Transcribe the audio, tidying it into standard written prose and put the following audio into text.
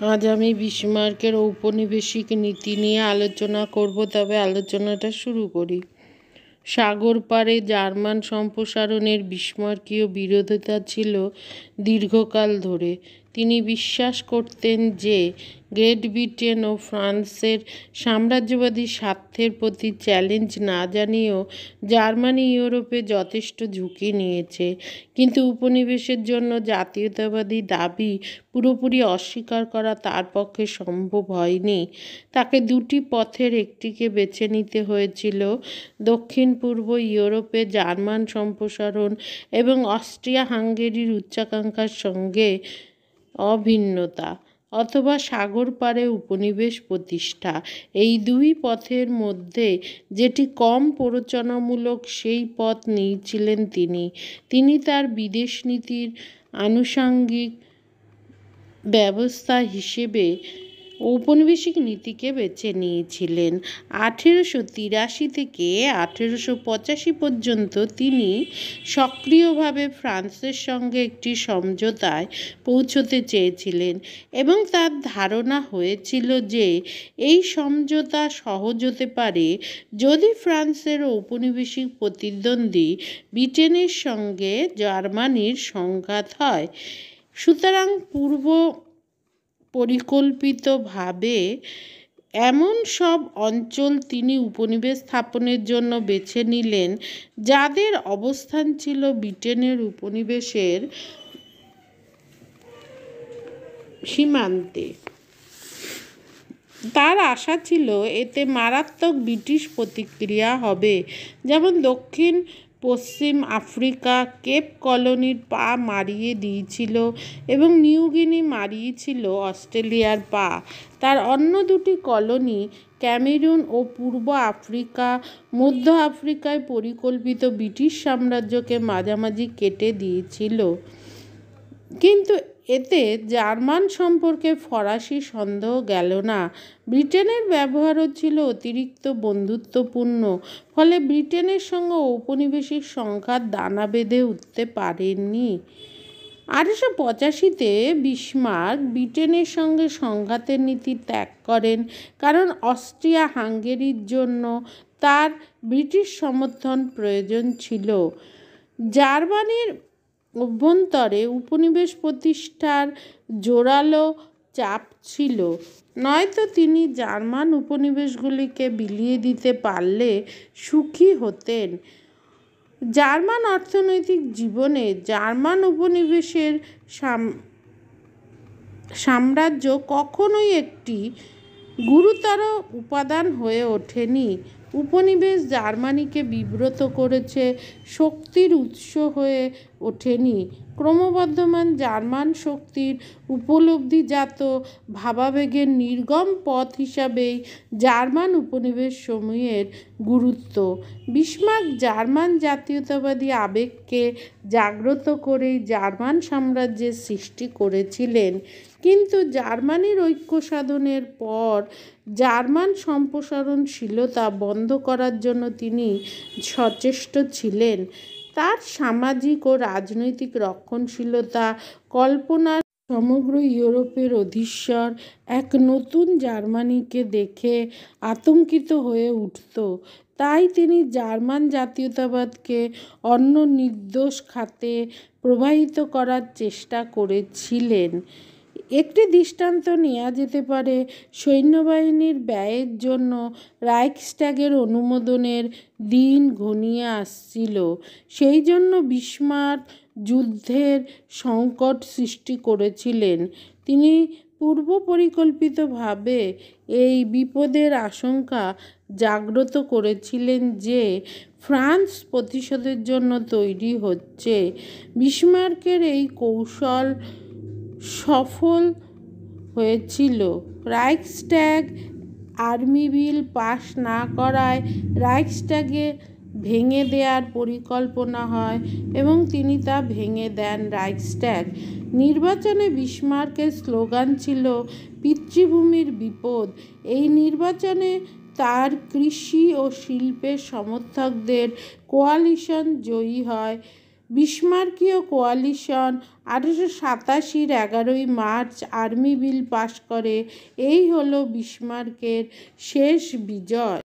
আজ আমি বিসমার্কের ঔপনিবেশিক নীতি নিয়ে আলোচনা করব, তবে আলোচনাটা শুরু করি। সাগর পাড়ে জার্মান সম্প্রসারণের বিসমার্কীয় বিরোধিতা ছিল দীর্ঘকাল ধরে। তিনি বিশ্বাস করতেন যে গ্রেট ব্রিটেন ও ফ্রান্সের সাম্রাজ্যবাদী স্বার্থের প্রতি চ্যালেঞ্জ না জানিয়েও জার্মানি ইউরোপে যথেষ্ট ঝুঁকি নিয়েছে, কিন্তু উপনিবেশের জন্য জাতীয়তাবাদী দাবি পুরোপুরি অস্বীকার করা তার পক্ষে সম্ভব হয়নি। তাকে দুটি পথের একটিকে বেছে নিতে হয়েছিল: দক্ষিণ পূর্ব ইউরোপে জার্মান সম্প্রসারণ এবং অস্ট্রিয়া হাঙ্গেরির উচ্চাকাঙ্ক্ষার সঙ্গে অভিন্নতা, অথবা সাগর পাড়ে উপনিবেশ প্রতিষ্ঠা। এই দুই পথের মধ্যে যেটি কম প্ররোচনামূলক সেই পথ নিয়েছিলেন তিনি তার বিদেশ নীতির আনুষঙ্গিক ব্যবস্থা হিসেবে ঔপনিবেশিক নীতিকে বেছে নিয়েছিলেন। 1883 থেকে 1885 পর্যন্ত তিনি সক্রিয়ভাবে ফ্রান্সের সঙ্গে একটি সমঝোতায় পৌঁছতে চেয়েছিলেন এবং তার ধারণা হয়েছিল যে এই সমঝোতা সহজ হতে পারে যদি ফ্রান্সের ঔপনিবেশিক প্রতিদ্বন্দ্বী ব্রিটেনের সঙ্গে জার্মানির সংঘাত হয়। সুতরাং পূর্ব পরিকল্পিতভাবে এমন সব অঞ্চল তিনি উপনিবেশ স্থাপনের জন্য বেছে নিলেন যাদের অবস্থান ছিল ব্রিটেনের উপনিবেশের সীমান্তে। তার আশা ছিল এতে মারাত্মক ব্রিটিশ প্রতিক্রিয়া হবে, যেমন দক্ষিণ পশ্চিম আফ্রিকা কেপ কলোনির পা মারিয়ে দিয়েছিল এবং নিউ গিনি মারিয়েছিল অস্ট্রেলিয়ার পা। তার অন্য দুটি কলোনি ক্যামেরুন ও পূর্ব আফ্রিকা মধ্য আফ্রিকায় পরিকল্পিত ব্রিটিশ সাম্রাজ্যকে মাঝামাঝি কেটে দিয়েছিল, কিন্তু এতে জার্মান সম্পর্কে ফরাসি সন্দেহ গেল না। ব্রিটেনের ব্যবহারও ছিল অতিরিক্ত বন্ধুত্বপূর্ণ, ফলে ব্রিটেনের সঙ্গে ঔপনিবেশিক সংঘাত দানা বেঁধে উঠতে পারেনি। 1885-তে বিসমার্ক ব্রিটেনের সঙ্গে সংঘাতের নীতি ত্যাগ করেন, কারণ অস্ট্রিয়া হাঙ্গেরির জন্য তার ব্রিটিশ সমর্থন প্রয়োজন ছিল। জার্মানির অভ্যন্তরে উপনিবেশ প্রতিষ্ঠার জোরালো চাপ ছিল, নয়তো তিনি জার্মান উপনিবেশগুলিকে বিলিয়ে দিতে পারলে সুখী হতেন। জার্মান অর্থনৈতিক জীবনে জার্মান উপনিবেশের সাম্রাজ্য কখনোই একটি গুরুতর উপাদান হয়ে ওঠেনি। উপনিবেশ জার্মানিকে বিব্রত করেছে, শক্তির উৎস হয়ে ওঠেনি। ক্রমবর্ধমান জার্মান শক্তির উপলব্ধিজাত ভাবাবেগের নির্গম পথ হিসাবেই জার্মান উপনিবেশ সমূহের গুরুত্ব। বিসমার্ক জার্মান জাতীয়তাবাদী আবেগকে জাগ্রত করেই জার্মান সাম্রাজ্যের সৃষ্টি করেছিলেন, কিন্তু জার্মানির ঐক্য সাধনের পর জার্মান সম্প্রসারণশীলতা বন্ধ করার জন্য তিনি সচেষ্ট ছিলেন। তার সামাজিক ও রাজনৈতিক রক্ষণশীলতা কল্পনার সমগ্র ইউরোপের অধীশ্বর এক নতুন জার্মানিকে দেখে আতঙ্কিত হয়ে উঠত। তাই তিনি জার্মান জাতীয়তাবাদকে অন্য নির্দোষ খাতে প্রবাহিত করার চেষ্টা করেছিলেন। একটি দৃষ্টান্ত নেওয়া যেতে পারে। সৈন্যবাহিনীর ব্যয়ের জন্য রাইখস্ট্যাগের অনুমোদনের দিন ঘনিয়ে আসছিল। সেই জন্য বিসমার্ক যুদ্ধের সংকট সৃষ্টি করেছিলেন। তিনি পূর্ব পরিকল্পিতভাবে এই বিপদের আশঙ্কা জাগ্রত করেছিলেন যে ফ্রান্স প্রতিশোধের জন্য তৈরি হচ্ছে। বিসমার্কের এই কৌশল সফল হয়েছিল। রাইখস্ট্যাগ আর্মি বিল পাস না করায় রাইখস্ট্যাগে ভেঙে দেওয়ার পরিকল্পনা হয় এবং তিনি তা ভেঙে দেন। রাইখস্ট্যাগ নির্বাচনে বিসমার্কের স্লোগান ছিল পিতৃভূমির বিপদ। এই নির্বাচনে তার কৃষি ও শিল্পের সমর্থকদের কোয়ালিশন জয়ী হয়। বিসমার্কীয় কোয়ালিশন 1887 11ই মার্চ আর্মি বিল পাশ করে। এই হলো বিসমার্কের শেষ বিজয়।